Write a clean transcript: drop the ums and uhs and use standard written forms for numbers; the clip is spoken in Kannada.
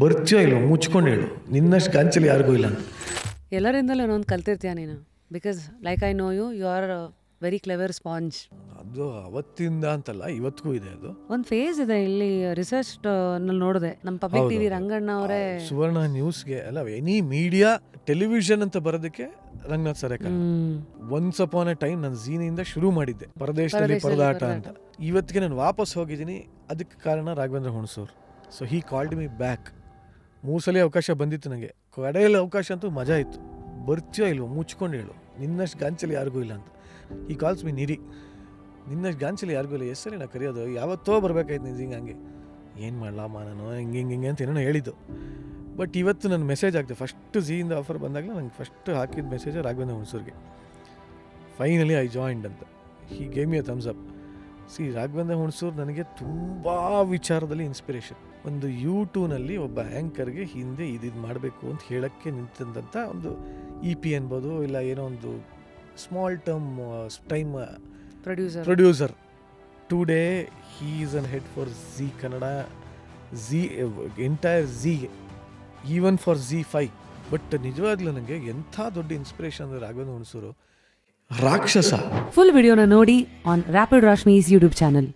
ಬರ್ತೀಯೋ ಇಲ್ವೋ ಮುಚ್ಕೊಂಡು ಹೇಳು, ನಿನ್ನಷ್ಟು ಗಾಂಚಲಿ ಯಾರಿಗೂ ಇಲ್ಲ ಅಂತ. ಎಲ್ಲರಿಂದಲೂ ಒಂದೊಂದು ಕಲ್ತಿರ್ತೀಯ ನೀನು. Because like I know you are very clever sponge. ಅದು ಅವತ್ತಿಂದ ಅಂತಲ್ಲ, ಇವತ್ತಿಗೂ ಇದೆ ಅದು. ಒಂದು ಫೇಸ್ ಇದೆ ಇಲ್ಲಿ ರಿಸರ್ಚ್ ನೋಡಿದೆ, ನಮ್ಮ ಪಬ್ಲಿಕ್ ಟಿವಿ ರಂಗಣ್ಣ ಅವರೇ ಸುವರ್ಣ ನ್ಯೂಸ್ಗೆ ಅಲ್ಲ, ಎನಿ ಮೀಡಿಯಾ ಟೆಲಿವಿಷನ್ ಅಂತ ಬರೋದಕ್ಕೆ ರಂಗನಾಥ್ ಸರೇ ಕಾರಣ. ಒನ್ಸ್ ಅಪಾನ್ ಎ ಟೈಮ್ ನಾನು ಝೀನಿಂದ ಶುರು ಮಾಡಿದ್ದೆ ಪರದೇಶದಲ್ಲಿ ಪರದಾಟ ಅಂತ. ಇವತ್ತಿಗೆ ನಾನು ವಾಪಸ್ ಹೋಗಿದ್ದೀನಿ, ಅದಕ್ಕೆ ಕಾರಣ Raghavendra Hunsur. So he called me back. 3 ಸಲ ಅವಕಾಶ ಬಂದಿತ್ತು ನನಗೆ. ಕಡೆಯಲ್ಲಿ ಅವಕಾಶ ಅಂತೂ ಮಜಾ ಇತ್ತು. ಬರ್ತೀಯೋ ಇಲ್ವೋ ಮುಚ್ಕೊಂಡು ಹೇಳು, ನಿನ್ನಷ್ಟು ಗಾಂಚಲಿ ಯಾರಿಗೂ ಇಲ್ಲ ಅಂತ. ಈ ಕಾಲ್ಸ್ ಮೀ ನಿರಿ, ನಿನ್ನಷ್ಟು ಗಾಂಚಲಿ ಯಾರಿಗೂ ಇಲ್ಲ. ಎಷ್ಟು ಸರಿ ನಾ ಕರೆಯೋದು, ಯಾವತ್ತೋ ಬರ್ಬೇಕಾಯ್ತು ನಿಂಗೆ ಹಂಗೆ ಏನು ಮಾಡಲಮ್ಮ ನಾನು ಹಿಂಗೆ ಅಂತ ಏನೋ ಹೇಳಿದ್ದು. ಬಟ್ ಇವತ್ತು ನನ್ನ ಮೆಸೇಜ್ ಆಗ್ತದೆ. ಫಸ್ಟ್ ಝೀಯಿಂದ ಆಫರ್ ಬಂದಾಗಲೇ ನಂಗೆ ಫಸ್ಟ್ ಹಾಕಿದ ಮೆಸೇಜ್ ರಾಘವೇಂದ್ರ ಹುಣಸೂರಿಗೆ, ಫೈನಲಿ ಐ ಜಾಯಿಂಡ್ ಅಂತ. He gave me a thumbs up. See, Raghavendra Hunsur ನನಗೆ ತುಂಬ ವಿಚಾರದಲ್ಲಿ ಇನ್ಸ್ಪಿರೇಷನ್. ಒಂದು ಯೂಟ್ಯೂಬ್ನಲ್ಲಿ ಒಬ್ಬ ಆ್ಯಂಕರ್ಗೆ ಹಿಂದೆ ಇದು ಮಾಡಬೇಕು ಅಂತ ಹೇಳೋಕ್ಕೆ ನಿಂತಂಥ ಒಂದು EP ಅನ್ಬೋದು, ಇಲ್ಲ ಏನೋ ಒಂದು small time producer. Today he is an head for Zee Kannada, Zee entire ಝೀಗೆ, ಈವನ್ ಫಾರ್ ZEE5. ಬಟ್ ನಿಜವಾಗ್ಲೂ ನನಗೆ ಎಂಥ ದೊಡ್ಡ ಇನ್ಸ್ಪಿರೇಷನ್ ಅಂದರೆ ರಾಘವೇಂದ್ರ ಹುಣಸೂರು ರಾಕ್ಷಸ. ಫುಲ್ ವಿಡಿಯೋನ ನೋಡಿ ಆನ್ ರ್ಯಾಪಿಡ್ ರಾಶ್ಮೀಸ್ ಯೂಟ್ಯೂಬ್ ಚಾನಲ್.